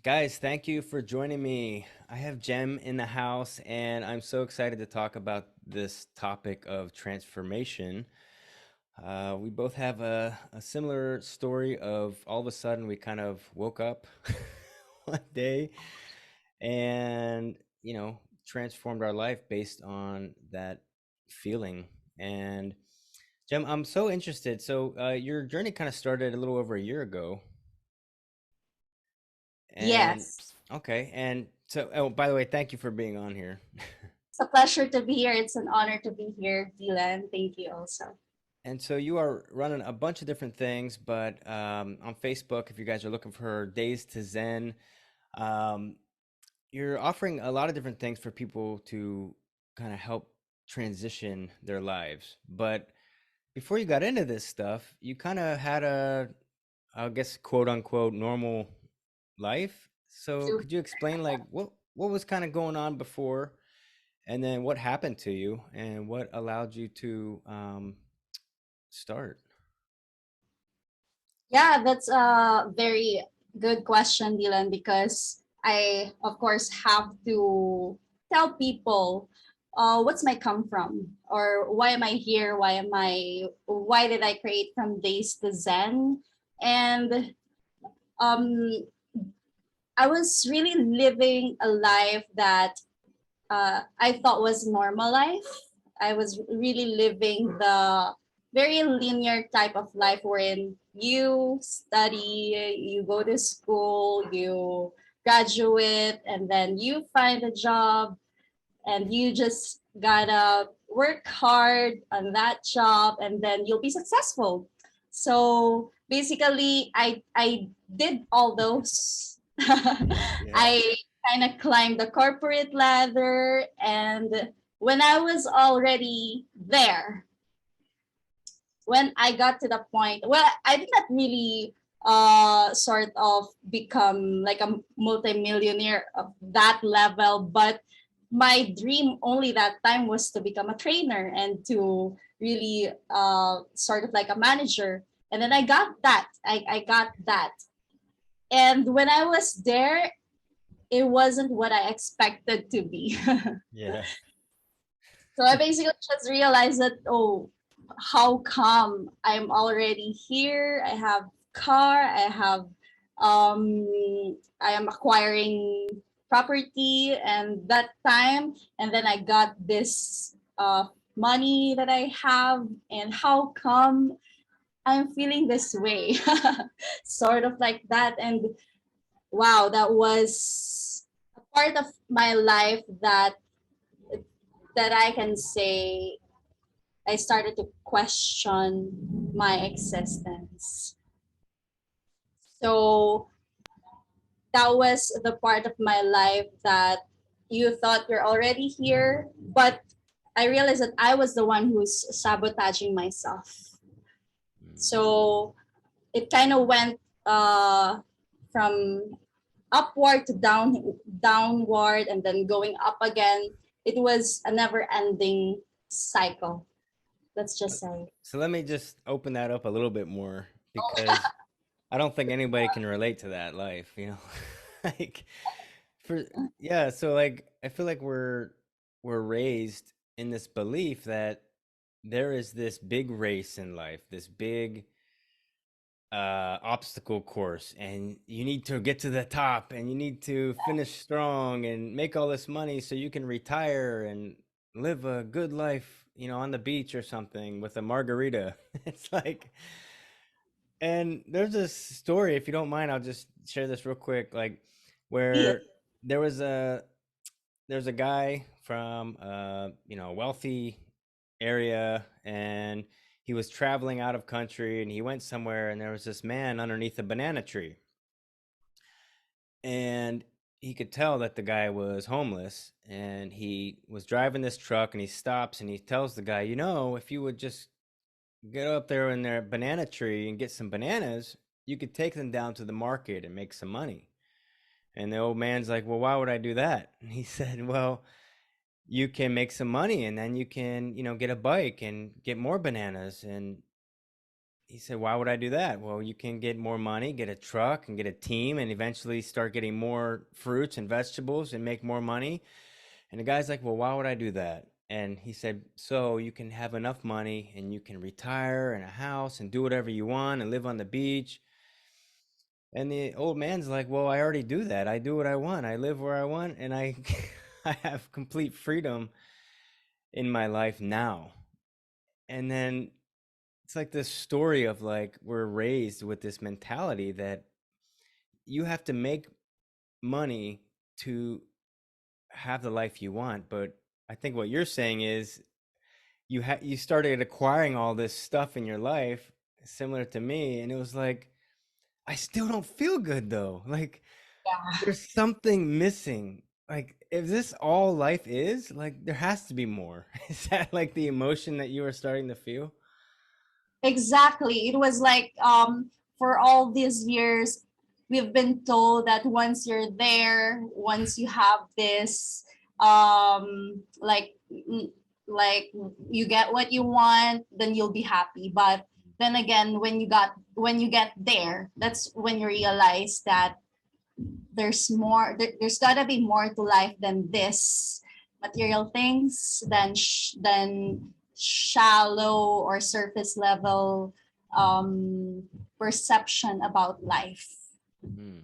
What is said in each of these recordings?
Guys, thank you for joining me. I have Jem in the house, and I'm so excited to talk about this topic of transformation. We both have a similar story of all of a sudden we kind of woke up one day and, transformed our life based on that feeling. And Jem, I'm so interested. So, your journey kind of started a little over a year ago. And Yes, okay, and so oh, by the way, thank you for being on here. it's a pleasure to be here. It's an honor to be here, Dylan. Thank you also. And so you are running a bunch of different things, but on Facebook, if you guys are looking for Days to Zen, um, you're offering a lot of different things for people to kind of help transition their lives. But before you got into this stuff, you kind of had I guess, quote unquote, normal life. So To could you explain like what was kind of going on before? And then what happened to you and what allowed you to start? Yeah, that's a very good question, Dylan, because I, of course, have to tell people what's my come from or why am I here? Why did I create From Days to Zen? And um, I was really living a life that I thought was normal life. I was really living the very linear type of life wherein you study, you go to school, you graduate, and then you find a job, and you just gotta work hard on that job, and then you'll be successful. So basically, I did all those. Yeah. I kind of climbed the corporate ladder, and when I was already there, when I got to the point, well, I did not really sort of become like a multimillionaire of that level, but my dream only that time was to become a trainer and to really sort of like a manager. And then I got that. I got that. And when I was there, it wasn't what I expected to be. Yeah. So I basically just realized that, oh, how come I'm already here? I have car, um I am acquiring property and that time, and then I got this money that I have, and how come I'm feeling this way? Sort of like that. And wow, that was a part of my life that I can say I started to question my existence. So that was the part of my life that you thought you're already here, but I realized that I was the one who's sabotaging myself. Mm. So it kind of went from upward to downward, and then going up again. It was a never ending cycle. Let's just say. So let me just open that up a little bit more because I don't think anybody can relate to that life, you know. Like for yeah, so like I feel like we're raised in this belief that there is this big race in life, this big obstacle course, and you need to get to the top and you need to finish strong and make all this money so you can retire and live a good life, on the beach or something with a margarita. It's like, and there's this story, if you don't mind, I'll just share this real quick, like Yeah. where there was a there's a guy from a wealthy area, and he was traveling out of country, and he went somewhere, and there was this man underneath a banana tree, and he could tell that the guy was homeless, and he was driving this truck, and he stops and he tells the guy, if you would just get up there in their banana tree and get some bananas, you could take them down to the market and make some money. And the old man's like, well, why would I do that? And he said, well, you can make some money, and then you can, get a bike and get more bananas. And he said, why would I do that? Well, you can get more money, get a truck, and get a team, and eventually start getting more fruits and vegetables and make more money. And the guy's like, well, why would I do that? And he said, so you can have enough money and you can retire in a house and do whatever you want and live on the beach. And the old man's like, well, I already do that. I do what I want. I live where I want, and I I have complete freedom in my life now. And then it's like this story of like we're raised with this mentality that you have to make money to have the life you want. But I think what you're saying is you started acquiring all this stuff in your life similar to me, and it was like I still don't feel good though. Like Yeah. there's something missing. Like if this all life is, like there has to be more. Is that like the emotion that you are starting to feel? Exactly. It was like for all these years we've been told that once you're there, once you have this like like you get what you want, then you'll be happy. But then again, when you get there, that's when you realize that there's more there's got to be more to life than this material things than shallow or surface level perception about life. Hmm.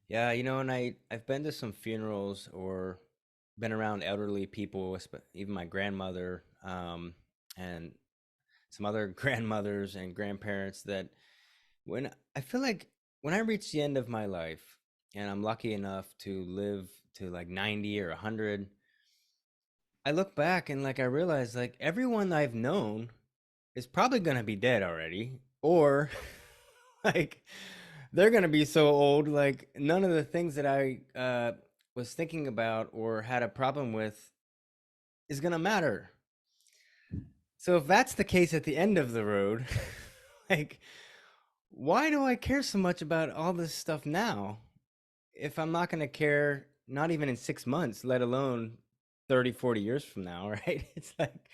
Yeah, and I've been to some funerals or been around elderly people, even my grandmother, and some other grandmothers and grandparents that when I feel like when I reach the end of my life and I'm lucky enough to live to like 90 or 100, I look back and like I realize like everyone I've known is probably going to be dead already or like they're going to be so old like none of the things that I was thinking about or had a problem with is going to matter. So if that's the case at the end of the road, like why do I care so much about all this stuff now if I'm not going to care not even in 6 months, let alone 30, 40 years from now, right? It's like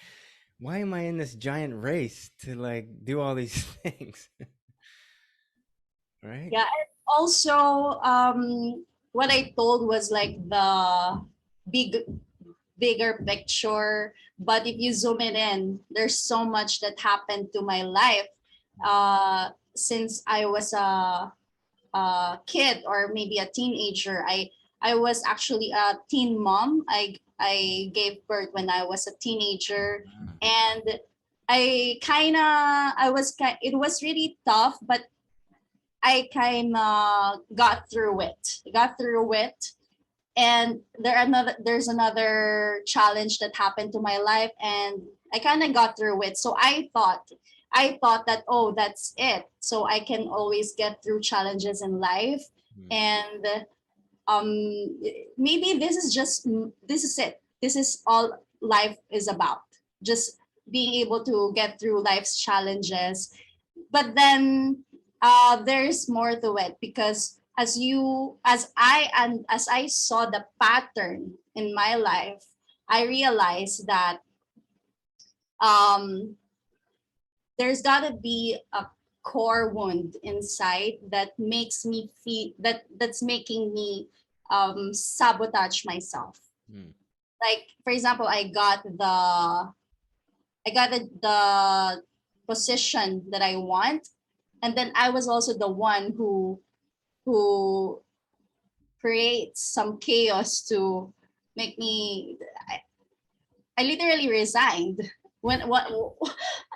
why am I in this giant race to like do all these things, right? Yeah, and also what I told was like the big bigger picture, but if you zoom it in, there's so much that happened to my life since I was a kid or maybe a teenager. I was actually a teen mom. I gave birth when I was a teenager, and it was really tough, but I kind of got through it. Got through it, and there's another challenge that happened to my life, and I kind of got through it. So I thought that, oh, that's it, so I can always get through challenges in life. Mm, And um maybe this is it, this is all life is about, just being able to get through life's challenges. But then there's more to it, because as I saw the pattern in my life, I realized that um, there's got to be a core wound inside that makes me feel that's making me sabotage myself. mm, Like for example, I got the position that I want, and then I was also the one who creates some chaos to make me. I literally resigned when what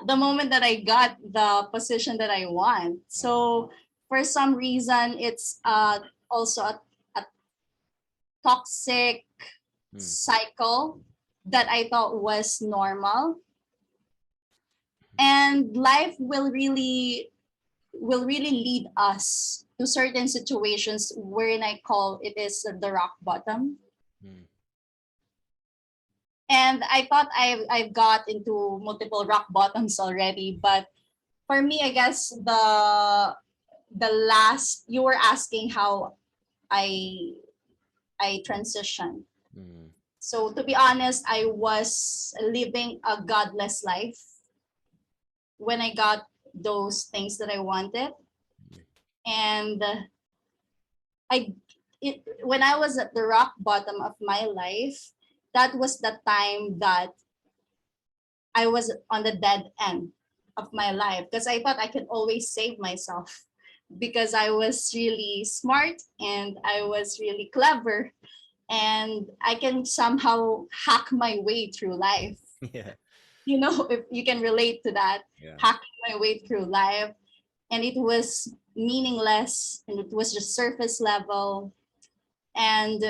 the moment that I got the position that I want. wow. So for some reason, it's also a toxic Mm, cycle that I thought was normal, and life will really lead us to certain situations wherein I call it is the rock bottom. mm, And I thought I've got into multiple rock bottoms already, but for me, I guess the last, you were asking how I I transitioned. mm, So to be honest, I was living a godless life when I got those things that I wanted. And I when I was at the rock bottom of my life, that was the time that I was on the dead end of my life because I thought I could always save myself because I was really smart and I was really clever and I can somehow hack my way through life. Yeah. You know, if you can relate to that, Yeah. hacking my way through life. And it was meaningless and it was just surface level. And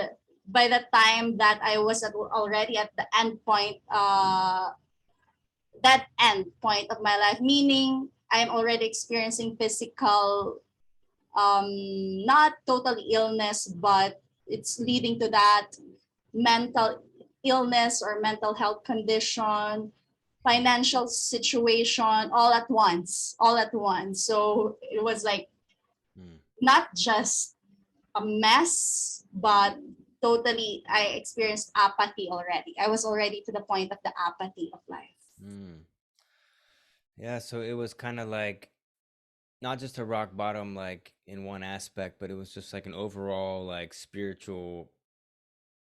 by the time that I was already at the end point, that end point of my life, meaning I'm already experiencing physical, not totally illness, but it's leading to that mental illness or mental health condition, financial situation, all at once. So it was like Mm. not just a mess, but totally I experienced apathy already. I was already to the point of the apathy of life. Mm. Yeah, so it was kind of like not just a rock bottom like in one aspect, but it was just like an overall like spiritual,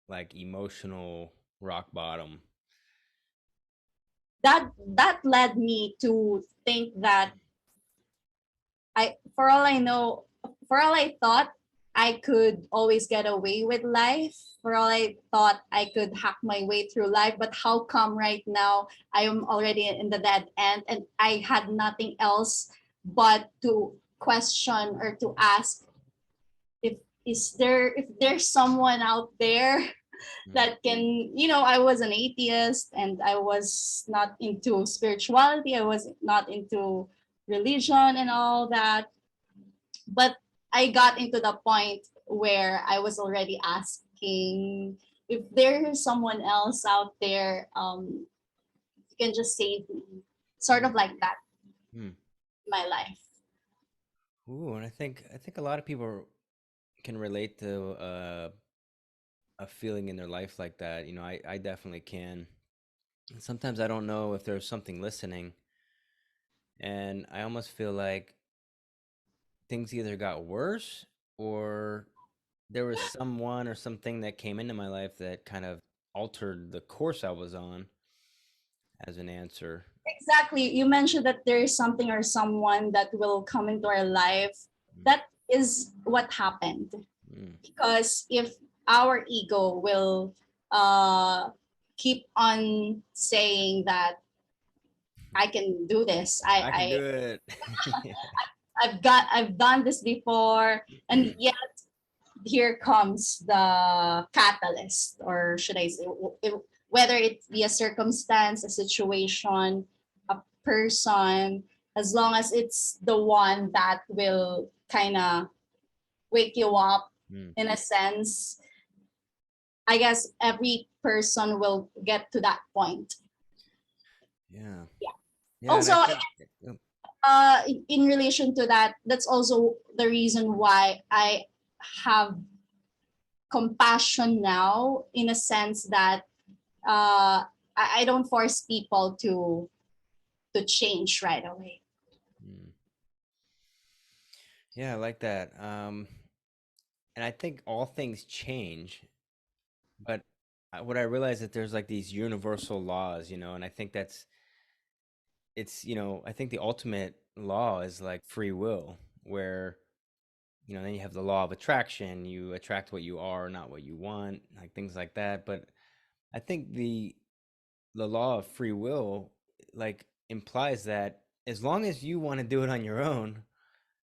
like emotional rock bottom. That led me to think that I for all I know, for all I thought I could always get away with life. For all I thought I could hack my way through life, but how come right now I am already in the dead end and I had nothing else but to question or to ask if if there's someone out there Mm. that can, you know, I was an atheist and I was not into spirituality, I was not into religion and all that, but I got into the point where I was already asking if there's someone else out there, you can just save me, sort Mm. of like that Mm. in my life. Ooh, and I think a lot of people can relate to a feeling in their life like that. You know, I definitely can. And sometimes I don't know if there's something listening, and I almost feel like things either got worse or there was someone or something that came into my life that kind of altered the course I was on as an answer. Exactly. You mentioned that there is something or someone that will come into our life. Mm. That is what happened. Mm. Because if our ego will uh, keep on saying that I can do this, I can do it. I've done this before, and yet here comes the catalyst, or should I say, whether it be a circumstance, a situation, a person, as long as it's the one that will kind of wake you up Mm. in a sense, I guess every person will get to that point. Yeah. Yeah. Yeah, and I Also, think in relation to that, that's also the reason why I have compassion now, in a sense that I don't force people to change right away. mm, yeah, I like that. And I think all things change, but what I realize that there's like these universal laws, and I think I think the ultimate law is like free will, where then you have the law of attraction. You attract what you are, not what you want, like things like that. But I think the law of free will like implies that as long as you want to do it on your own,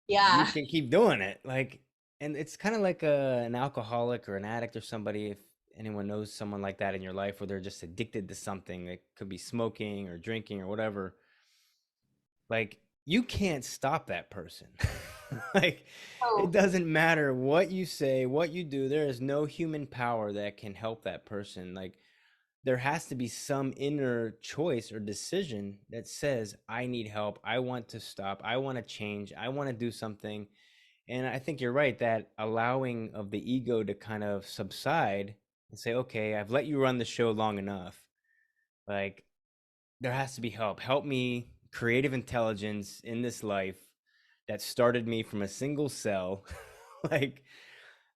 you Yeah. can keep doing it. Like, and it's kind of like an alcoholic or an addict or somebody. If anyone knows someone like that in your life, where they're just addicted to something, it could be smoking or drinking or whatever. Like, you can't stop that person. Like, it Oh, doesn't matter what you say, what you do. There is no human power that can help that person. Like, there has to be some inner choice or decision that says, I need help. I want to stop. I want to change. I want to do something. And I think you're right that allowing of the ego to kind of subside and say, okay, I've let you run the show long enough. Like, there has to be help. Help me creative intelligence in this life that started me from a single cell. Like,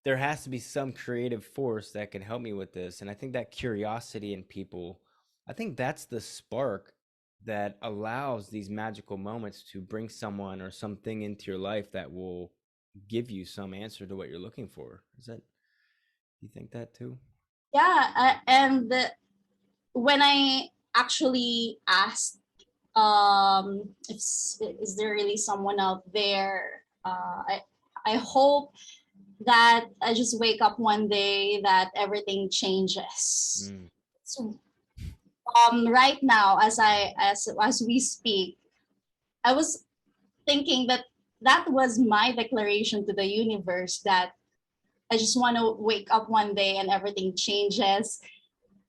there has to be some creative force that can help me with this. And I think that curiosity in people, I think that's the spark that allows these magical moments to bring someone or something into your life that will give you some answer to what you're looking for. Is that, you think that too? Yeah, and when I actually asked, if is there really someone out there, I hope that I just wake up one day that everything changes. Mm. So right now, as we speak, I was thinking that that was my declaration to the universe, that I just want to wake up one day and everything changes,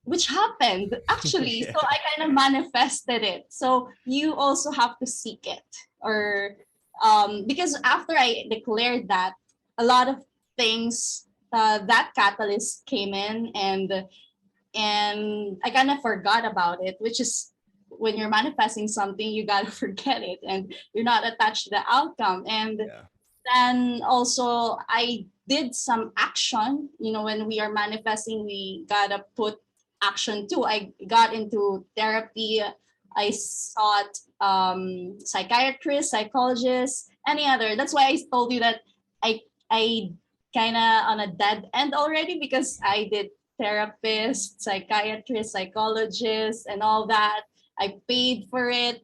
which happened actually. Yeah. So I kind of manifested it. So you also have to seek it, or because after I declared that, a lot of things, that catalyst came in, and I kind of forgot about it, which is when you're manifesting something, you gotta forget it and you're not attached to the outcome. And Yeah. then also I did some action. When we are manifesting, we gotta put action too. I got into therapy. I sought psychiatrists, psychologists, any other. That's why I told you that I kind of on a dead end already, because I did therapist, psychiatrist, psychologist, and all that. I paid for it,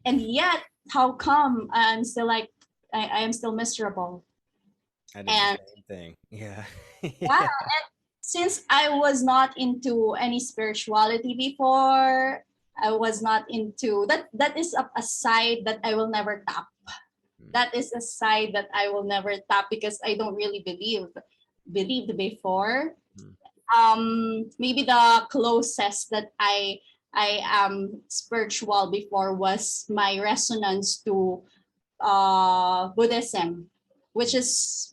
and yet how come I'm still like, I am still miserable? I did the And same thing. Yeah. yeah, Yeah. since I was not into any spirituality before, I was not into that. That is a side that I will never tap. Mm. That is a side that I will never tap, because I don't really believed before. Mm. Maybe the closest that I am spiritual before was my resonance to Buddhism, which Mm. is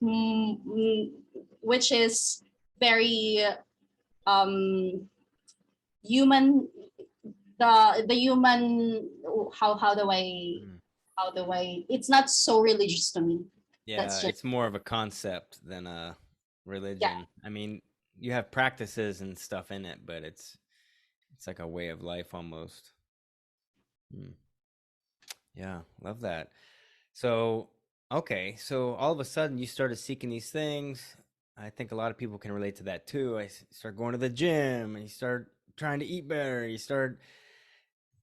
which is very um, human. The human, how do I, Mm. It's not so religious to me. Yeah, That's just, it's more of a concept than a yeah. religion. I mean, you have practices and stuff in it, but it's like a way of life almost. Mm. Yeah, love that. So, okay, so all of a sudden you started seeking these things. I think a lot of people can relate to that too. Start going to the gym and you start trying to eat better. You start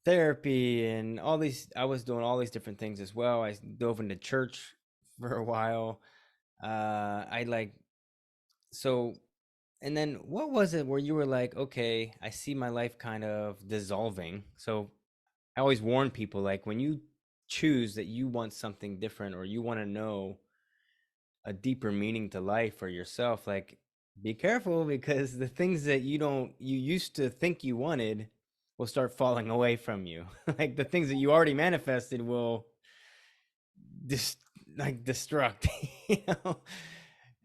therapy and all these. I was doing all these different things as well. I dove into church for a while. I like so and then what was it where you were like, okay, I see my life kind of dissolving. So I always warn people, like, when you choose that you want something different or you want to know a deeper meaning to life for yourself, like, be careful because the things that you used to think you wanted will start falling away from you. Like the things that you already manifested will dis- like destruct, you know,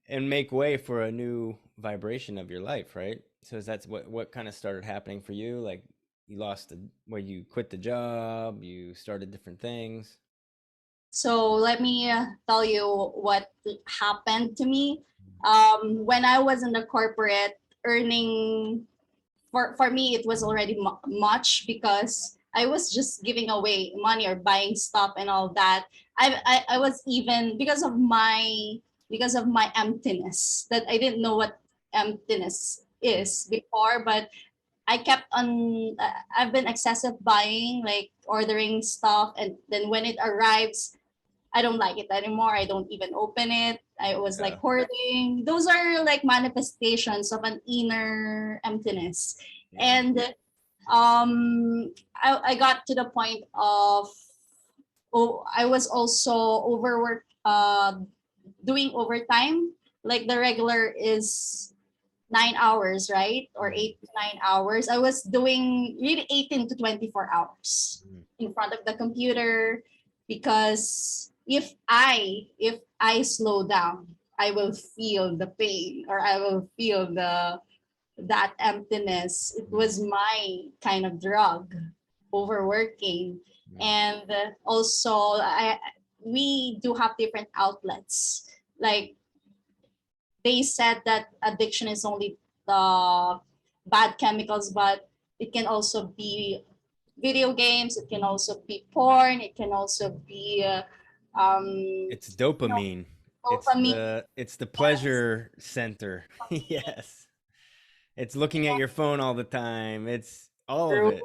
and make way for a new vibration of your life, right? So is that what kind of started happening for you? Like you lost the where you quit the job, you started different things. So let me tell you what happened to me. When I was in the corporate, earning, for me it was already much, because I was just giving away money or buying stuff and all that. I was, even because of my emptiness, that I didn't know what emptiness Mm. is before, but I kept on, I've been excessive buying, like ordering stuff, and then when it arrives, I don't like it anymore. I don't even open it. I was like Yeah. hoarding. Those are like manifestations of an inner emptiness. Yeah. And I got to the point of, oh, I was also overworked, doing overtime. Like the regular is 9 hours, right? Or Mm. 8 to 9 hours. I was doing really 18 to 24 hours Mm. in front of the computer, because if I slow down, I will feel the pain, or I will feel that emptiness. It Mm. was my kind of drug, overworking. Mm. and also we do have different outlets. Like they said that addiction is only the bad chemicals, but it can also be video games. It can also be porn. It can also be It's dopamine. dopamine. It's the Yes, pleasure center. dopamine. Yes. It's looking at your phone all the time. It's all of True. it.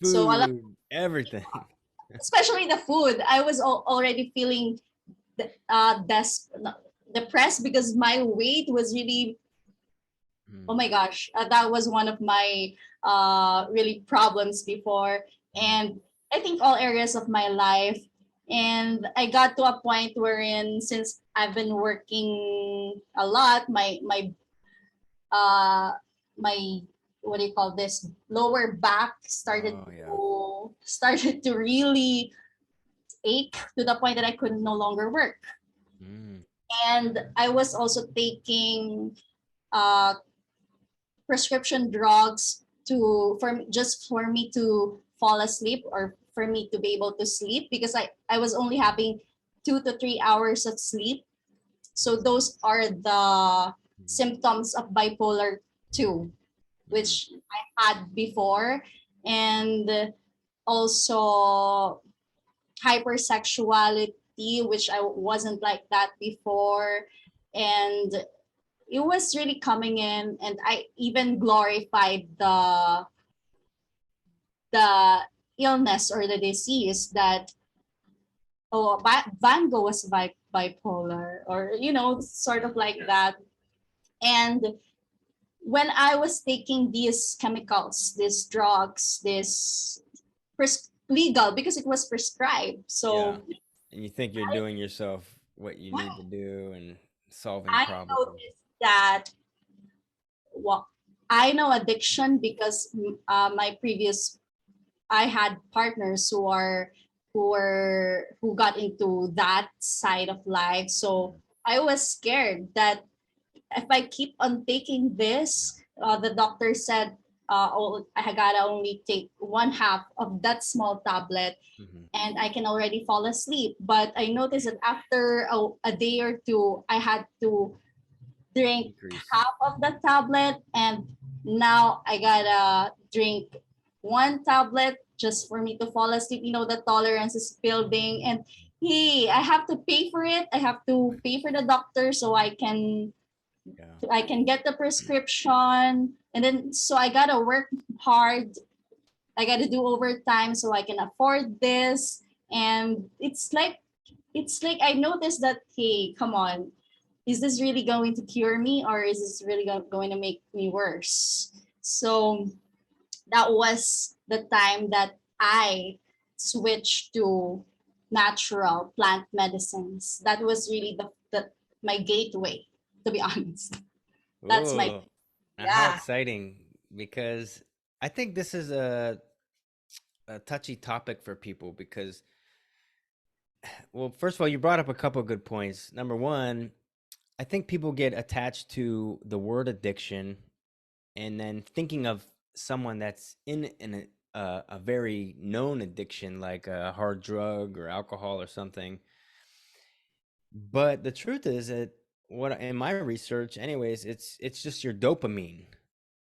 So a lot, Food, everything. especially the food, I was already feeling depressed because my weight was really, oh Mm, my gosh, that was one of my really problems before. mm, And I think all areas of my life. And I got to a point wherein, since I've been working a lot, uh my, what do you call this, lower back oh yeah. started to really ache to the point that I could no longer work. Mm, And I was also taking uh prescription drugs to for just for me to fall asleep, or for me to be able to sleep, because I was only having 2 to 3 hours of sleep. So those are the mm, symptoms of bipolar 2, mm, which I had before. And also hypersexuality, which I wasn't like that before. And it was really coming in, and I even glorified the illness or the disease that, oh, Van Gogh was bipolar, or sort of like that. And when I was taking these chemicals, these drugs, this legal, because it was prescribed. yeah. So And you think you're doing yourself what you need to do and solving I problems. noticed that, well, I know addiction because my previous, I had partners who got into that side of life. So Mm, I was scared that if I keep on taking this, the doctor said, oh, I gotta only take one half of that small tablet, mhm. and I can already fall asleep. But I noticed that after a day or two, I had to drink Decrease. half of the tablet, and now I gotta drink one tablet just for me to fall asleep. The tolerance is building, and hey, I have to pay for it. I have to pay for the doctor so Yeah. I can get the prescription, and then so I gotta work hard. I gotta do overtime so I can afford this. And it's like I noticed that, hey, come on, is this really going to cure me, or is this really going to make me worse? So that was the time that I switched to natural plant medicines. That was really the my gateway, to be honest. That's my, Oh, how yeah. exciting! Because I think this is a touchy topic for people because, well, first of all, you brought up a couple of good points. Number one, I think people get attached to the word addiction and then thinking of someone that's in a very known addiction like a hard drug or alcohol or something. But the truth is that what in my research anyways, it's just your dopamine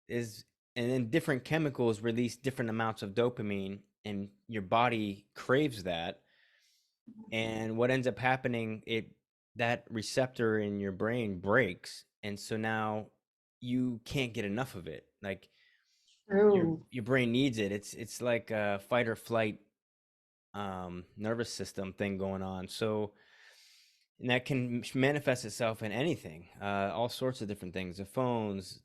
is, and then different chemicals release different amounts of dopamine and your body craves that. And what ends up happening, it that receptor in your brain breaks, and so now you can't get enough of it. Like True. your brain needs it. It's like a fight or flight nervous system thing going on. So and that can manifest itself in anything, all sorts of different things, the phones,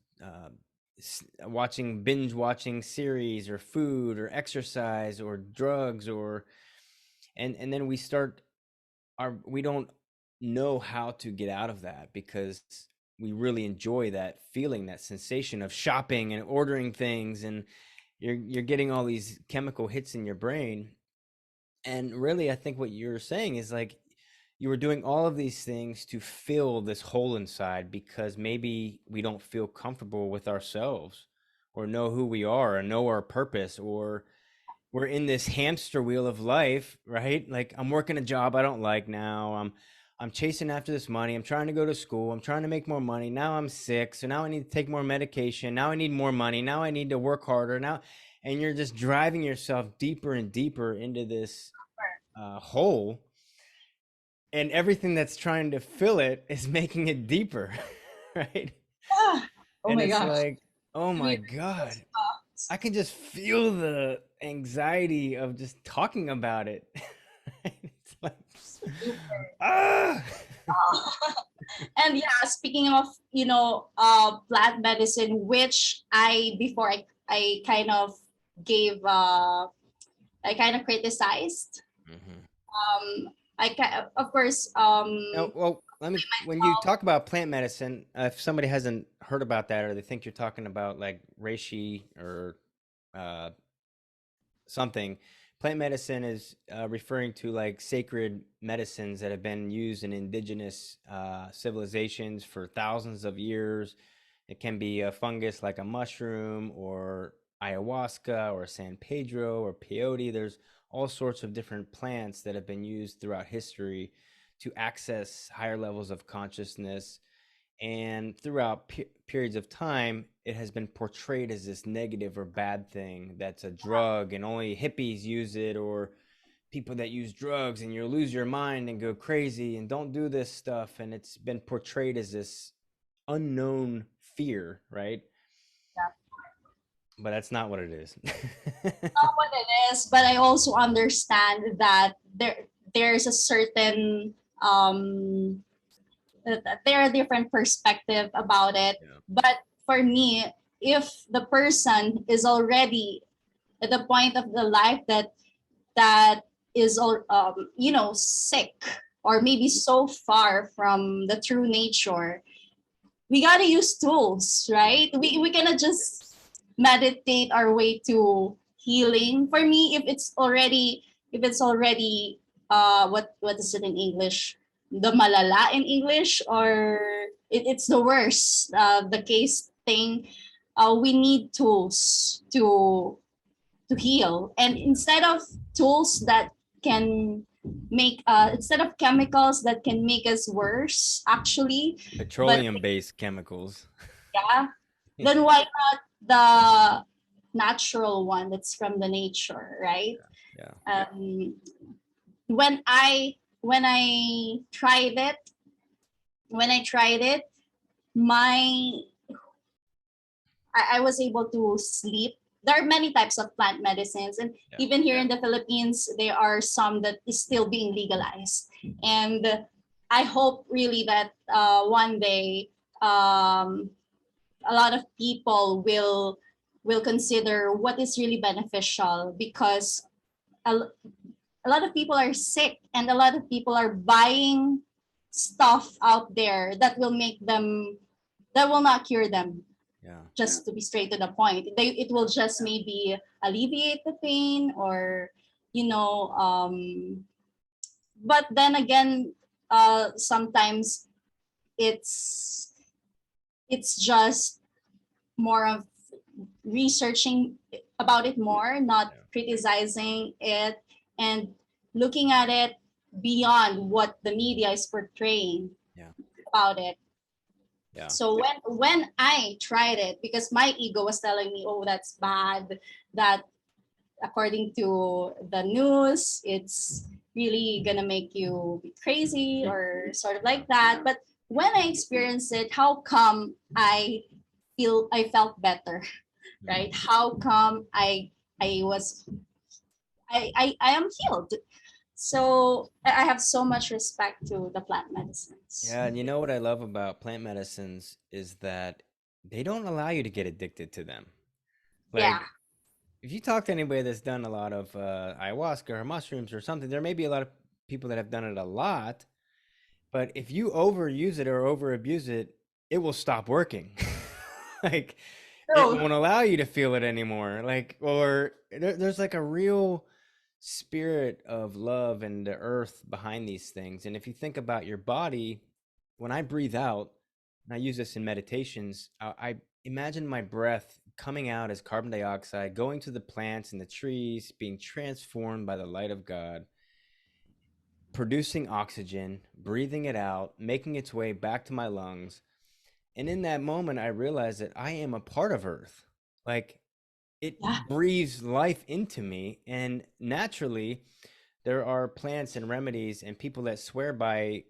watching binge watching series or food or exercise or drugs or and then we don't know how to get out of that because we really enjoy that feeling, that sensation of shopping and ordering things, and you're getting all these chemical hits in your brain. And really, I think what you're saying is like you were doing all of these things to fill this hole inside because maybe we don't feel comfortable with ourselves or know who we are or know our purpose, or we're in this hamster wheel of life, right? Like I'm working a job I don't like now. I'm chasing after this money. I'm trying to go to school. I'm trying to make more money. Now I'm sick, so now I need to take more medication. Now I need more money. Now I need to work harder. Now, and you're just driving yourself deeper and deeper into this hole, and everything that's trying to fill it is making it deeper, right? Ah, oh And my it's gosh. like, oh Really, my that's God, tough. I can just feel the anxiety of just talking about it. It's like, Super. ah, And yeah, speaking of, plant medicine, which I kind of gave I kind of criticized. Mhm. Of course, Now, well, let me. When you talk about plant medicine, if somebody hasn't heard about that, or they think you're talking about like reishi or uh, something. Plant medicine is referring to like sacred medicines that have been used in indigenous civilizations for thousands of years. It can be a fungus like a mushroom or ayahuasca or San Pedro or peyote. There's all sorts of different plants that have been used throughout history to access higher levels of consciousness, and throughout periods of time it has been portrayed as this negative or bad thing, that's a drug and only hippies use it, or people that use drugs and you'll lose your mind and go crazy and don't do this stuff, and it's been portrayed as this unknown fear, right? But that's not what it is. not what it is, but I also understand that there's a certain there are different perspective about it. Yeah. But for me, if the person is already at the point of the life that is all sick, or maybe so far from the true nature, we gotta use tools, Yeah. right? We cannot just meditate our way to healing. For me, if it's already what is it in English? The malala in English, or it's the worst, the case thing. We need tools to heal, and instead of tools that can make instead of chemicals that can make us worse, actually, but Petroleum based chemicals. yeah, Yeah. then why not the natural one that's from the nature, right? Yeah. Um when i when i tried it when I tried it, my I was able to sleep. There are many types of plant medicines, and Yeah. even here in the Philippines, there are some that is still being legalized. And I hope really that one day, um, a lot of people will consider what is really beneficial, because a, a lot of people are sick, and a lot of people are buying stuff out there that will not cure them. Yeah. Just to be straight to the point, it will just maybe alleviate the pain, or you know um but then again, sometimes it's it's just more of researching about it more, not Yeah. criticizing it, and looking at it beyond what the media is portraying Yeah. about it. Yeah. So when I tried it, because my ego was telling me, "Oh, that's bad. That according to the news, it's really gonna make you be crazy," or sort of Yeah. like that. But when I experienced it, how come I felt better, Mm. right? How come I was I am healed. So I have so much respect to the plant medicines. Yeah, and you know what I love about plant medicines is that they don't allow you to get addicted to them. Yeah. Like, if you talk to anybody that's done a lot of ayahuasca or mushrooms or something, there may be a lot of people that have done it a lot, but if you overuse it or over abuse it, it will stop working. Like, it So won't allow you to feel it anymore. Like, or there's like a real spirit of love and the earth behind these things. And if you think about your body, when I breathe out, and I use this in meditations, I imagine my breath coming out as carbon dioxide, going to the plants and the trees, being transformed by the light of God, producing oxygen, breathing it out, making its way back to my lungs. And in that moment, I realized that I am a part of Earth. Like, it Yeah. breathes life into me. And naturally, there are plants and remedies and people that swear by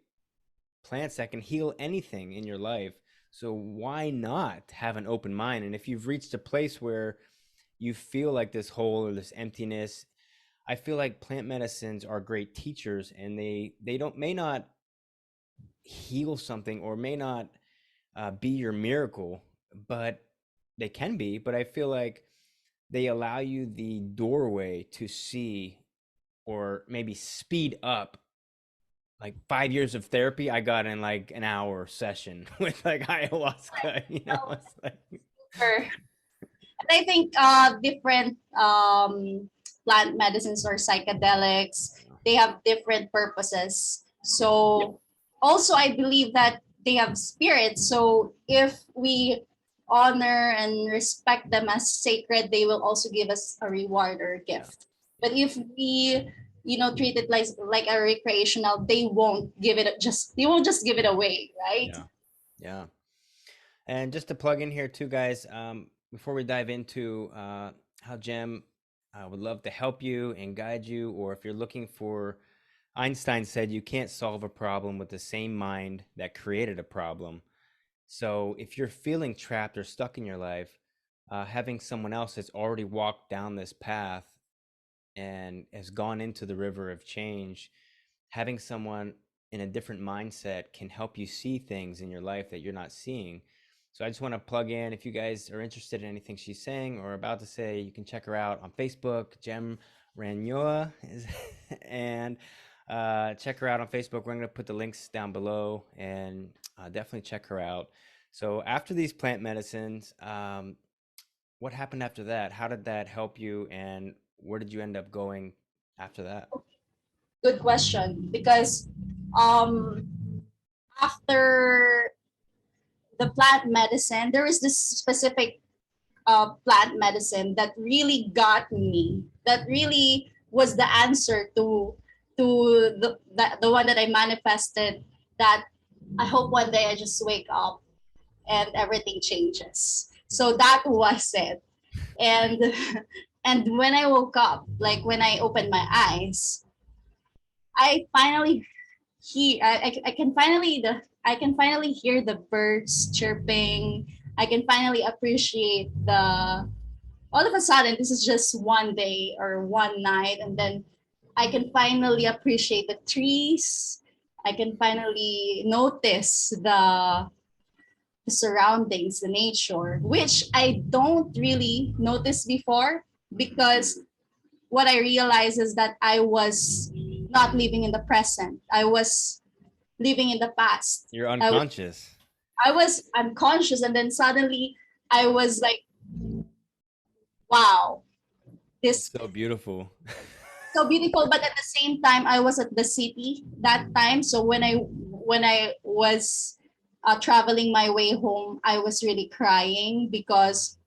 plants that can heal anything in your life. So why not have an open mind? And if you've reached a place where you feel like this hole or this emptiness, I feel like plant medicines are great teachers, and they don't may not heal something or may not be your miracle, but they can be. But I feel like they allow you the doorway to see or maybe speed up like 5 years of therapy I got in like an hour session with like ayahuasca, you know, Oh, it's like, super. And I think different plant medicines or psychedelics, they have different purposes. So also I believe that they have spirits. So if we honor and respect them as sacred, they will also give us a reward or a yeah, gift. But if we, treat it like a recreational, they won't just give it away, right? yeah, yeah. And just to plug in here too, guys, before we dive into how Jem would love to help you and guide you, or if you're looking for, Einstein said you can't solve a problem with the same mind that created a problem. So if you're feeling trapped or stuck in your life, having someone else that's already walked down this path and has gone into the river of change, having someone in a different mindset can help you see things in your life that you're not seeing. So I just want to plug in, if you guys are interested in anything she's saying or about to say, you can check her out on Facebook, Jem Ranoa, and check her out on Facebook. We're going to put the links down below, and definitely check her out. So after these plant medicines, what happened after that? How did that help you, and where did you end up going after that? Good question. Because um, after the plant medicine, there is this specific plant medicine that really got me. That really was the answer to the one that I manifested. That I hope one day I just wake up and everything changes. So that was it. And and when I woke up, like when I opened my eyes, I finally I can finally hear the birds chirping. I can finally appreciate the all of a sudden this is just one day or one night, and then I can finally appreciate the trees. I can finally notice the surroundings, the nature, which I don't really notice before, because what I realized is that I was not living in the present. I was living in the past. You're I was, unconscious. I was unconscious, and then suddenly I was like, wow, It's this so beautiful. so beautiful. But at the same time, I was at the city that time. So when I was traveling my way home, I was really crying because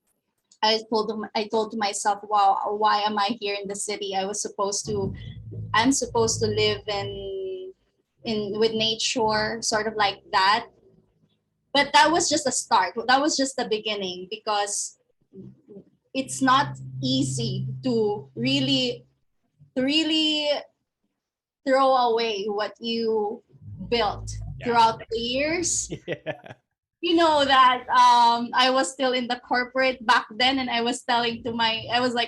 I told to myself, wow, why am I here in the city? I'm supposed to live in with nature, sort of like that. But that was just a start. That was just the beginning, because it's not easy to really throw away what you built Yeah. throughout the years. Yeah. You know that I was still in the corporate back then, and I was like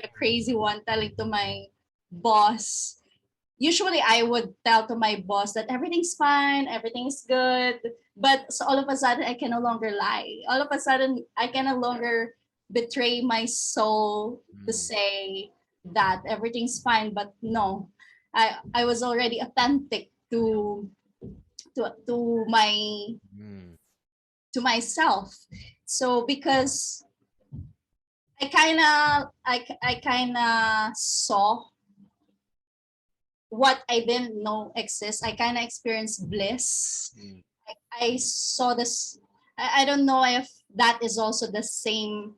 a crazy one telling to my boss. Usually I would tell to my boss that everything's fine, everything's good. But so all of a sudden I can no longer lie. All of a sudden I can no longer betray my soul to Mm, say that everything's fine. But no, I was already authentic to mm, to myself. So because I kind of saw what I didn't know exists. I kind of experienced bliss. mm. I saw this. I don't know if that is also the same.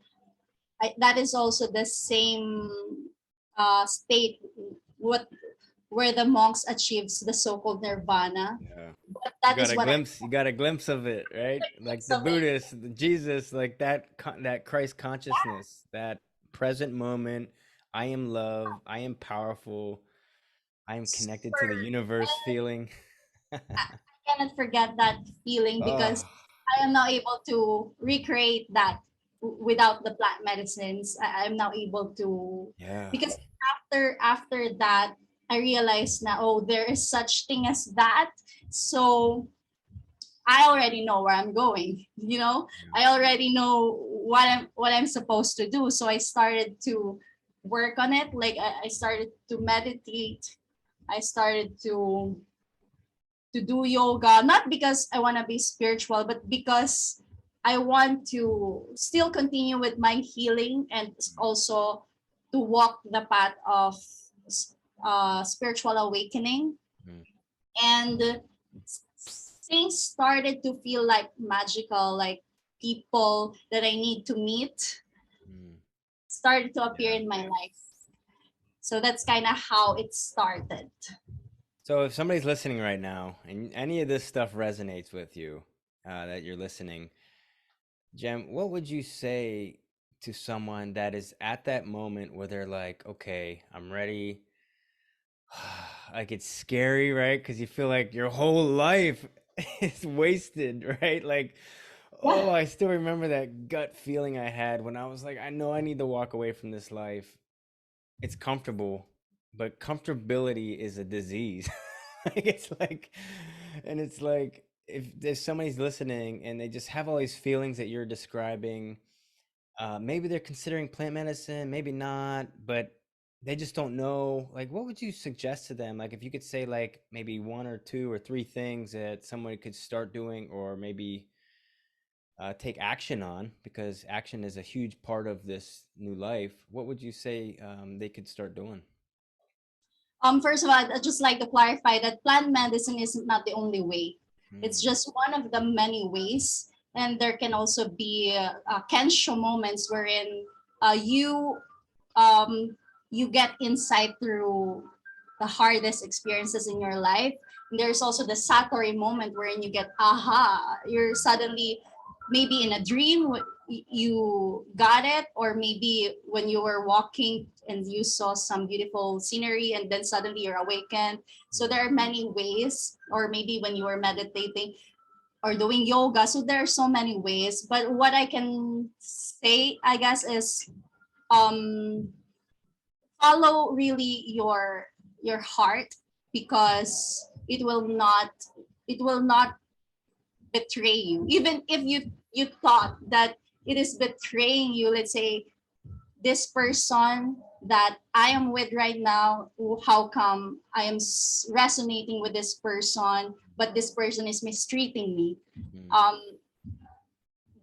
that is also the same state what where the monks achieves the so-called nirvana. Yeah. But You that got is a what I glimpse. You got a glimpse of it, right? Like the of it. Buddhist, the Jesus, like that. That Christ consciousness, that present moment. I am love. I am powerful. I am connected to the Super. universe. Feeling. I cannot forget that feeling because Oh, I am now able to recreate that without the plant medicines. I'm now able to, yeah. because after that I realized now, oh, there is such thing as that. So I already know where I'm going. Yeah. I already know what I'm supposed to do. So I started to work on it. Like I started to meditate. I started to do yoga, not because I want to be spiritual, but because I want to still continue with my healing and also to walk the path of spiritual awakening. Mm, And things started to feel like magical, like people that I need to meet mm, started to appear yeah. in my life. So that's kind of how it started. So if somebody's listening right now and any of this stuff resonates with you, that you're listening, Jem, what would you say to someone that is at that moment where they're like, okay, I'm ready. Like it's scary, right? Because you feel like your whole life is wasted, right? Like, oh, Yeah. I still remember that gut feeling I had when I was like, I know I need to walk away from this life. It's comfortable, but comfortability is a disease. Like it's like, and it's like if there's somebody's listening and they just have all these feelings that you're describing, maybe they're considering plant medicine, maybe not, but they just don't know. Like, what would you suggest to them? Like, if you could say, like, maybe one or two or three things that someone could start doing, or maybe take action on, because action is a huge part of this new life. What would you say they could start doing? First of all, I'd just like to clarify that plant medicine is not the only way. It's Mm, just one of the many ways. And there can also be kensho moments wherein you um, you get insight through the hardest experiences in your life. And there's also the satori moment wherein you get aha. You're suddenly maybe in a dream you got it, or maybe when you were walking and you saw some beautiful scenery and then suddenly you're awakened. So mm, there are many ways, or maybe when you were meditating or doing yoga. So there are so many ways, but what I can say, I guess, is um follow really your heart, because it will not betray you, even if you thought that it is betraying you. Let's say this person that I am with right now, how come I am resonating with this person, but this person is mistreating me? mm, Um,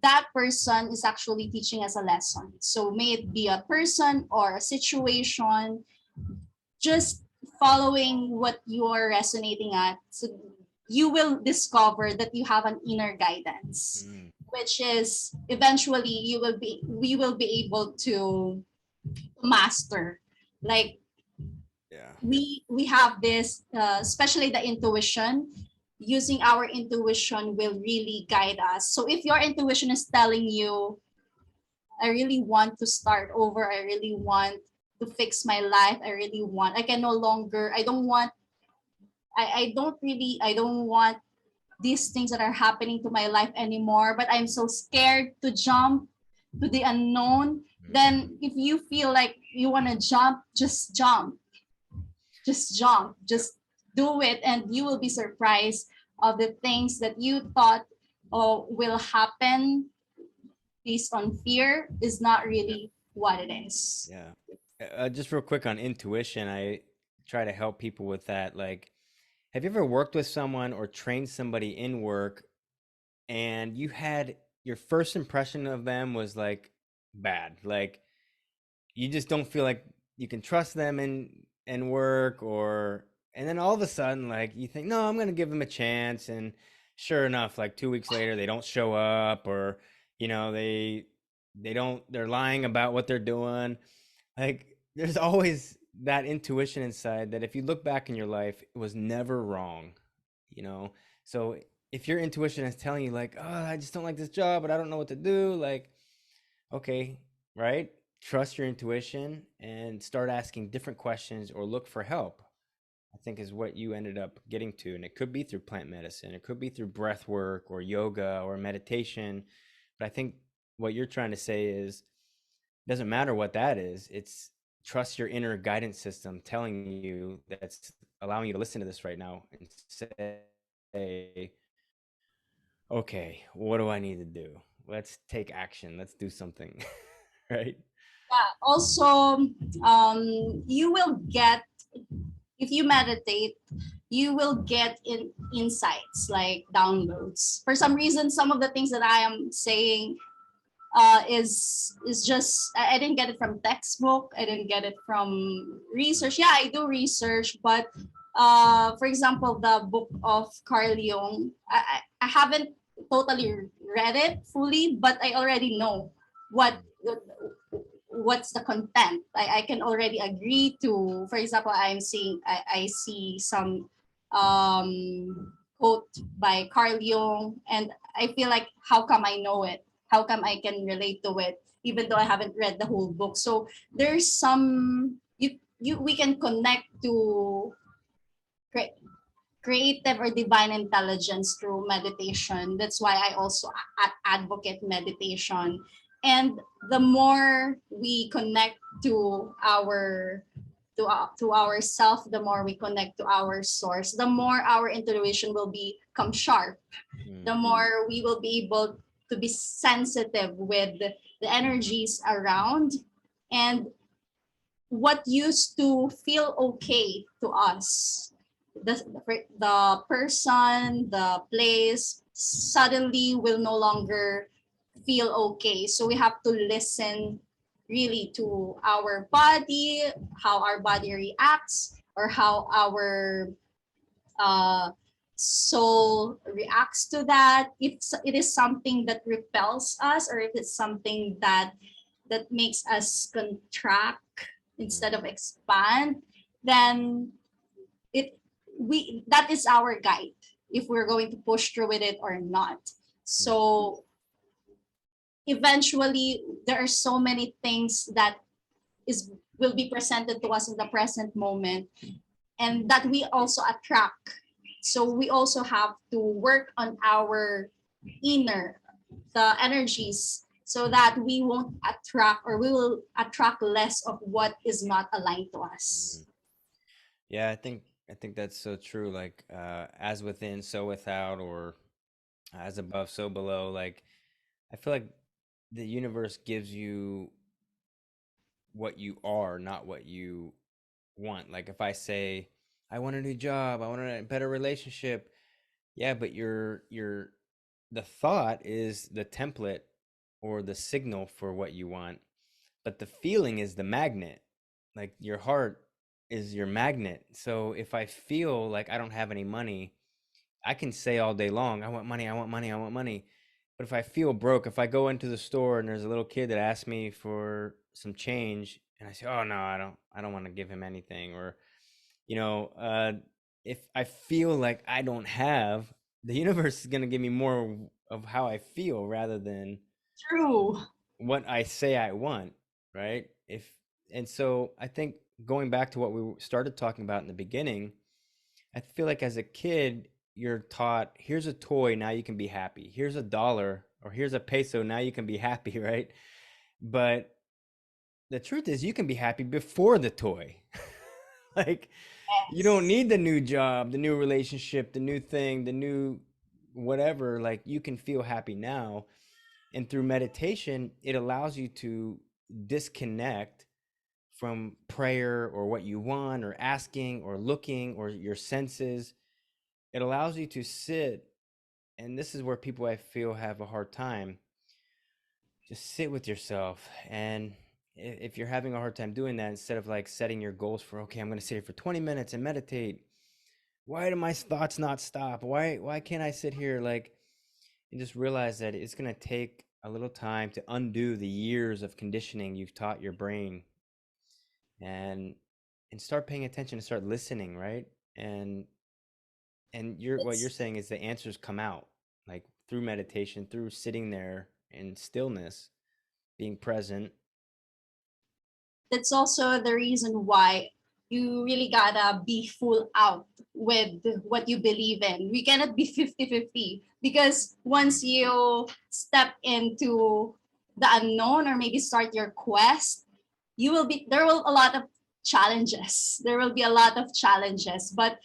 that person is actually teaching us a lesson. So may it be a person or a situation, just following what you are resonating at. So you will discover that you have an inner guidance, mm. which is eventually we will be able to master. Like Yeah, we have this, especially the intuition. Using our intuition will really guide us. So if your intuition is telling you, I really want to start over, I really want to fix my life, I can no longer, I don't want these things that are happening to my life anymore, but I'm so scared to jump to the unknown. mm, Then if you feel like you want to jump, just do it, and you will be surprised of the things that you thought will happen based on fear is not yeah, really what it is. yeah. Just real quick on intuition, I try to help people with that. Like, have you ever worked with someone or trained somebody in work and you had your first impression of them was like bad? Like, you just don't feel like you can trust them in work, or and then all of a sudden like you think, no, I'm gonna give them a chance, and sure enough, like 2 weeks later they don't show up, or they they're lying about what they're doing. Like there's always that intuition inside that if you look back in your life, it was never wrong, you know? So if your intuition is telling you like, "Oh, I just don't like this job, but I don't know what to do," like, okay, right? Trust your intuition and start asking different questions or look for help. I think is what you ended up getting to. And it could be through plant medicine, it could be through breath work or yoga or meditation. But I think what you're trying to say is it doesn't matter what that is. It's trust your inner guidance system telling you that's allowing you to listen to this right now and say, okay, what do I need to do? Let's take action. Let's do something. Right? Yeah. Also, you will get, if you meditate, you will get insights like downloads. For some reason, some of the things that I am saying is just I didn't get it from textbook. I didn't get it from research. Yeah, I do research, but for example, the book of Carl Jung, I haven't totally read it fully, but I already know what what's the content. I can already agree to. For example, I see some quote by Carl Jung, and I feel like how come I know it? How come I can relate to it even though I haven't read the whole book? So there's some you we can connect to cre- creative or divine intelligence through meditation. That's why I also advocate meditation. And the more we connect to to ourself, the more we connect to our source, the more our intuition will become sharp, the Mm, more we will be able to be sensitive with the energies around, and what used to feel okay to us, the person, the place suddenly will no longer feel okay. So we have to listen really to our body, how our body reacts, or how our uh, soul reacts to that. If it is something that repels us, or if it's something that makes us contract instead mm, of expand, then it we that is our guide if we're going to push through with it or not. mm, So eventually there are so many things that is will be presented to us in the present moment, and that we also attract. So we also have to work on our inner, the energies, so that we won't attract, or we will attract less of what is not aligned to us. mm. Yeah, I think that's so true. Like as within, so without, or as above, so below. Like I feel like the universe gives you what you are, not what you want. Like if I say I want a new job, I want a better relationship, yeah, but your the thought is the template or the signal for what you want, but the feeling is the magnet. Like your heart is your magnet. So if I feel like I don't have any money, I can say all day long, I want money, I want money, I want money. But if I feel broke, if I go into the store and there's a little kid that asks me for some change and I say, "Oh no, I don't want to give him anything," or you know, if I feel like I don't have, the universe is going to give me more of how I feel rather than True. what I say I want, right? If and so I think going back to what we started talking about in the beginning, I feel like as a kid, you're taught, here's a toy, now you can be happy. Here's a dollar or here's a peso, now you can be happy, right? But the truth is you can be happy before the toy. Like you don't Yes. need the new job, the new relationship, the new thing, the new whatever. Like you can feel happy now. And through meditation, it allows you to disconnect from prayer or what you want or asking or looking or your senses. It allows you to sit, and this is where people I feel have a hard time. Just sit with yourself. And if you're having a hard time doing that, instead of like setting your goals for, okay, I'm going to sit here for 20 minutes and meditate, why do my thoughts not stop? Why can't I sit here like and just realize that it's going to take a little time to undo the years of conditioning you've taught your brain, and start paying attention and start listening, right? And what you're It's saying is the answers come out, like through meditation, through sitting there in stillness, being present. that's also the reason why you really gotta be full out with what you believe in. We cannot be 50-50 because once you step into the unknown or maybe start your quest, you will be there will a lot of challenges. There will be a lot of challenges, but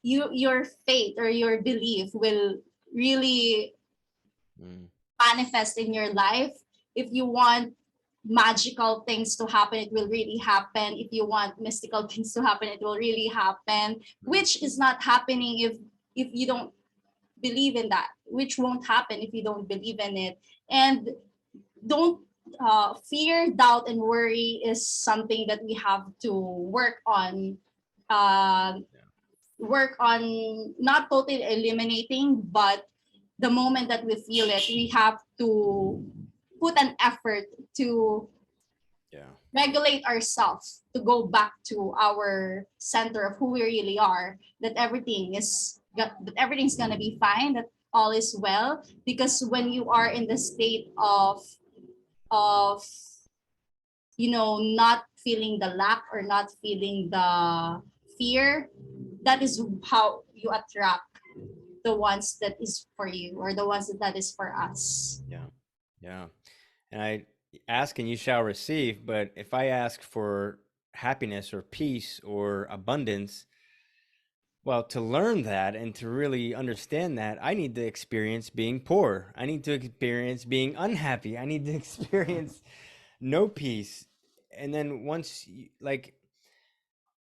your faith or your belief will really Mm, manifest in your life. If you want magical things to happen, it will really happen. If you want mystical things to happen, it will really happen, mm, which is not happening if you don't believe in that, which won't happen if you don't believe in it. And don't fear, doubt, and worry is something that we have to uh, yeah. work on, not totally eliminating, but the moment that we feel it, we have to put an effort to Yeah. regulate ourselves to go back to our center of who we really are, that everything's gonna be fine, that all is well. Because when you are in the state of not feeling the lack or not feeling the fear, that is how you attract the ones that is for you or the ones that is for us. Yeah. Yeah. And I ask and you shall receive, but if I ask for happiness or peace or abundance, well, to learn that and to really understand that, I need to experience being poor. I need to experience being unhappy. I need to experience no peace. And then once, like,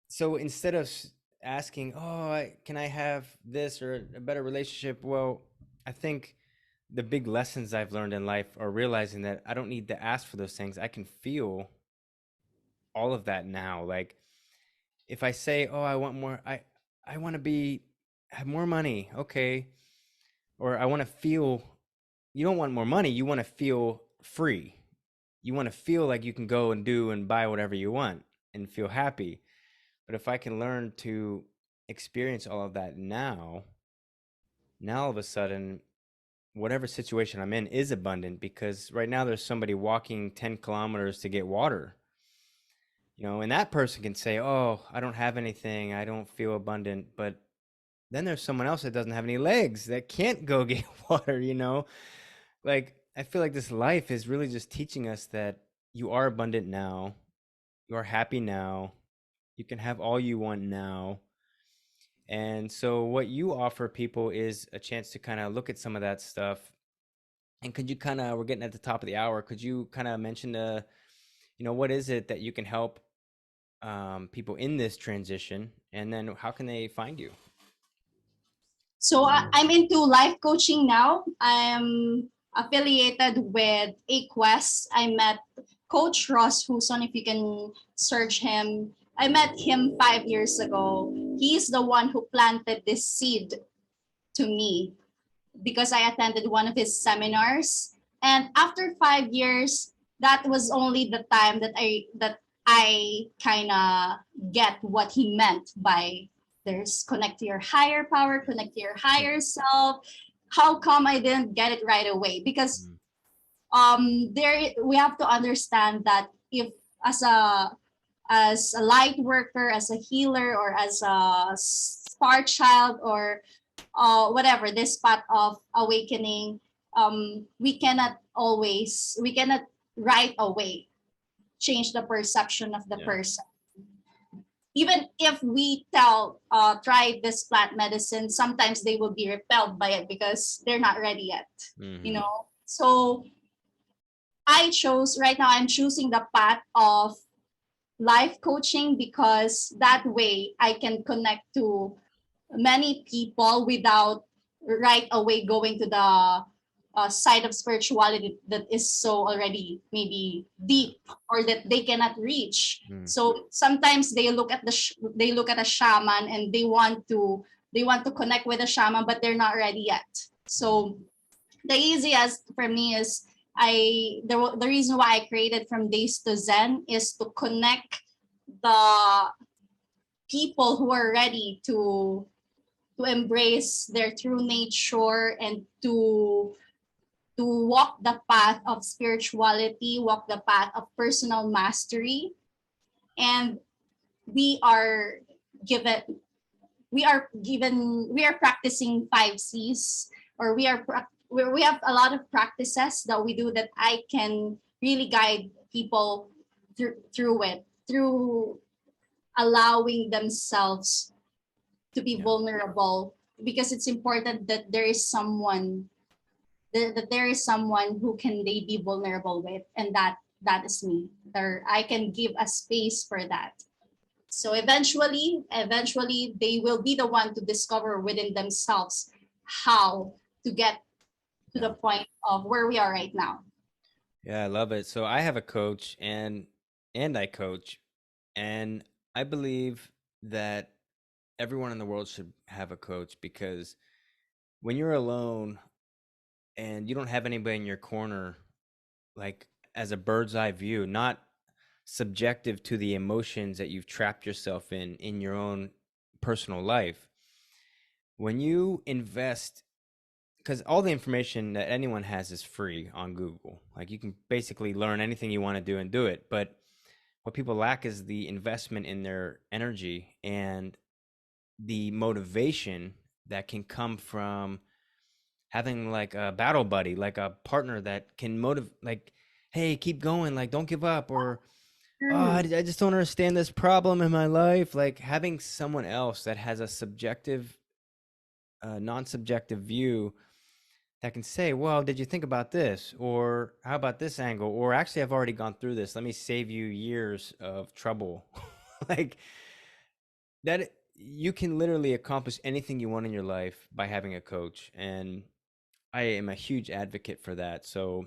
so instead of asking, oh, can I have this or a better relationship? Well, I think the big lessons I've learned in life are realizing that I don't need to ask for those things. I can feel all of that now. Like, if I say, "Oh, I want more," I want to have more money, okay, or I want to feel. You don't want more money. You want to feel free. You want to feel like you can go and do and buy whatever you want and feel happy. But if I can learn to experience all of that now all of a sudden, whatever situation I'm in is abundant, because right now there's somebody walking 10 kilometers to get water. And that person can say, "Oh, I don't have anything. I don't feel abundant." But then there's someone else that doesn't have any legs that can't go get water. Like, I feel like this life is really just teaching us that you are abundant now. You are happy now. You can have all you want now. And so what you offer people is a chance to kind of look at some of that stuff. And could you kind of, we're getting at the top of the hour, could you kind of mention what is it that you can help people in this transition, and then how can they find you? So I'm into life coaching now. I'm affiliated with a Quest. I met Coach Ross Huson, if you can search him. I met him 5 years ago. He's the one who planted this seed to me because I attended one of his seminars. And after 5 years, that was only the time that I kind of get what he meant by there's connect to your higher power, connect to your higher self. How come I didn't get it right away? Because Mm, there we have to understand that if as a light worker, as a healer, or as a star child, or whatever this path of awakening, we cannot right away change the perception of the yeah. person. Even if we try this plant medicine, sometimes they will be repelled by it because they're not ready yet. Mm-hmm. So I'm choosing the path of life coaching because that way I can connect to many people without right away going to the side of spirituality that is so already maybe Yeah. deep or that they cannot reach. Mm, So sometimes they look at a shaman and they want to connect with a shaman, but they're not ready yet. mm, So the easiest for me is The reason why I created From Days to Zen is to connect the people who are ready to embrace their true nature and to walk the path of spirituality, walk the path of personal mastery. And we are given we are practicing 5 C's, or we have a lot of practices that we do that I can really guide people through it, through allowing themselves to be Yeah. vulnerable, because it's important that there is someone who can they be vulnerable with, and that is me. There, I can give a space for that. So eventually they will be the one to discover within themselves how to get to Yeah. the point of where we are right now. Yeah, I love it. So I have a coach and I coach, and I believe that everyone in the world should have a coach, because when you're alone and you don't have anybody in your corner, like as a bird's eye view, not subjective to the emotions that you've trapped yourself in your own personal life, when you invest, because all the information that anyone has is free on Google. Like you can basically learn anything you want to do and do it. But what people lack is the investment in their energy and the motivation that can come from having like a battle buddy, like a partner that can motivate, like, hey, keep going, like, don't give up, or oh, True. I just don't understand this problem in my life. Like having someone else that has a subjective, non-subjective view that can say, well, did you think about this? Or how about this angle? Or actually, I've already gone through this. Let me save you years of trouble. Like that, you can literally accomplish anything you want in your life by having a coach. And I am a huge advocate for that. So,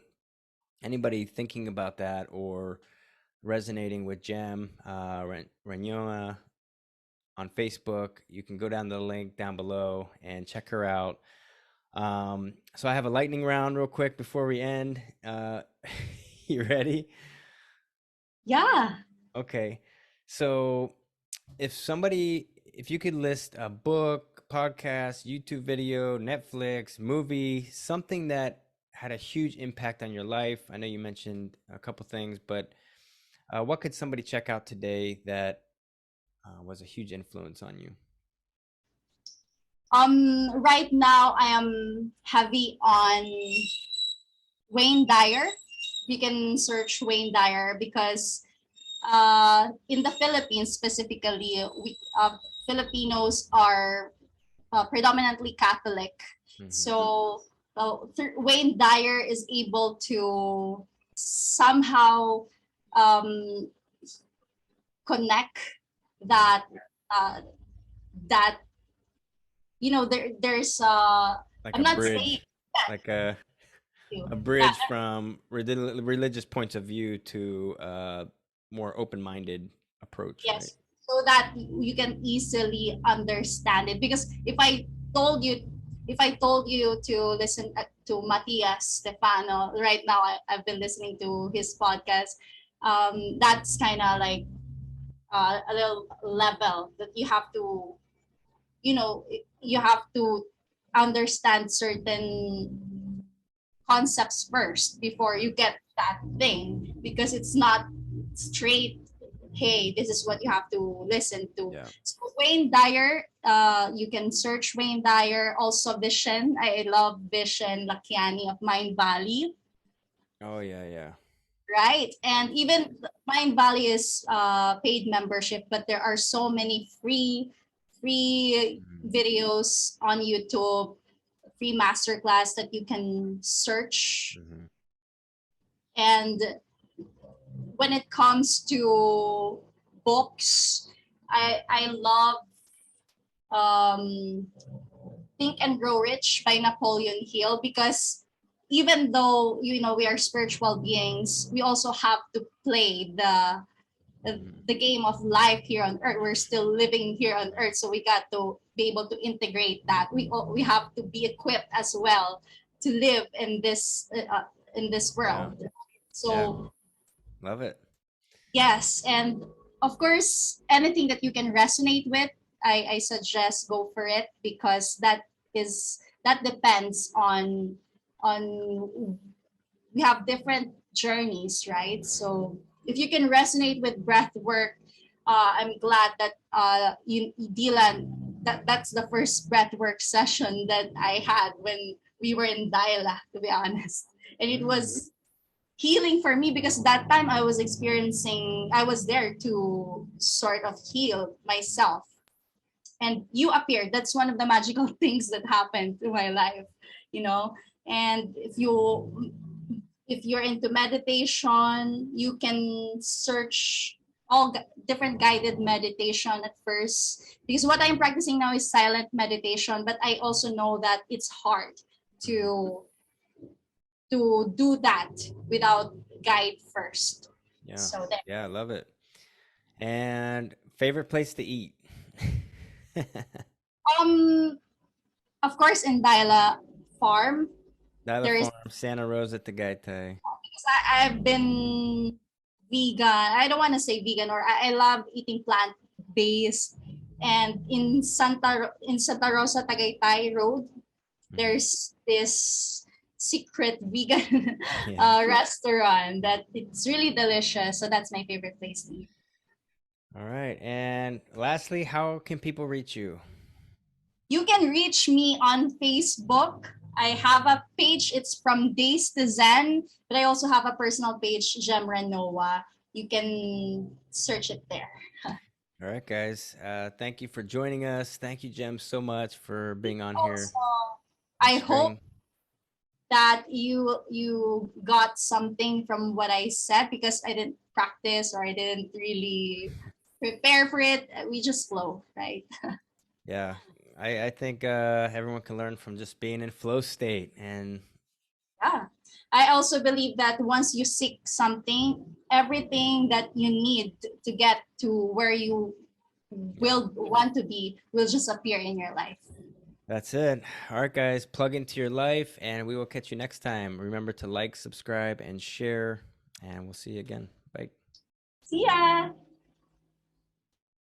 anybody thinking about that or resonating with Jem Ranoa on Facebook, you can go down the link down below and check her out. So I have a lightning round real quick before we end. You ready? Yeah. Okay. So if you could list a book, podcast, YouTube video, Netflix, movie, something that had a huge impact on your life. I know you mentioned a couple things, but what could somebody check out today that was a huge influence on you? Right now I am heavy on Wayne Dyer. You can search Wayne Dyer because in the Philippines specifically, Filipinos are predominantly Catholic. Hmm. So Wayne Dyer is able to somehow um, connect Yeah, that uh, that there's like I'm a not saying bridge, like a that bridge from religious points of view to more open-minded approach, right? yes, so that you can easily understand it. Because told you told you to listen to Matias Stefano right now, I've been listening to his podcast. That's kind of like a little level that you have to, you have to understand certain concepts first before you get that thing, because it's not straight, hey, this is what you have to listen to. Yeah. So Wayne Dyer, you can search Wayne Dyer. Also Vision, I love Vision Lakiani of Mind Valley, Oh yeah, yeah. right? And even Mind Valley is paid membership, but there are so many free Hmm. videos on YouTube, free masterclass that you can search. Hmm. And when it comes to books, I love um, Think and Grow Rich by Napoleon Hill, because even though we are spiritual beings, we also have to play Hmm. the game of life here on earth. We're still living here on earth, so we got to be able to integrate that. We have to be equipped as well to live in this Yeah. world. Yeah. So Love it. yes, and of course, anything that you can resonate with, I suggest go for it because that depends on we have different journeys, right? So if you can resonate with breath work, I'm glad that Dylan, that's the first breath work session that I had when we were in Daila, to be honest, and it Mm. was healing for me because that time I was there to sort of heal myself, and you appeared. That's one of the magical things that happened to my life, you know. And if you're into meditation, you can search different guided meditation at first, because what I'm practicing now is silent meditation, but I also know that it's hard Mhm. to do that without guide first. Yeah. So that Yeah, I love it. And favorite place to eat? um of course in Daila farm Nyla there is, Farm, Santa Rosa, Tagaytay. because I've been vegan. I don't want to say vegan, or I love eating plant based. And in Santa Rosa Tagaytay Road, Mhm. there's this secret vegan Yeah. restaurant that it's really delicious. So that's my favorite place to eat. All right. And lastly, how can people reach you? You can reach me on Facebook. I have a page. It's from Days to Zen, but I also have a personal page, Jem Ranoa. You can search it there. All right, guys. Thank you for joining us. Thank you, Jem, so much for being on here Also, and I hope sharing. that you got something from what I said, because I didn't practice or I didn't really prepare for it. We just flow, right? Yeah. I think everyone can learn from just being in flow state. And Yeah. I also believe that once you seek something, everything that you need to get to where you yeah, will want to be will just appear in your life. that's it. All right, guys. Plug into your life, and we will catch you next time. Remember to like, subscribe, and share. And we'll see you again. Bye. See ya!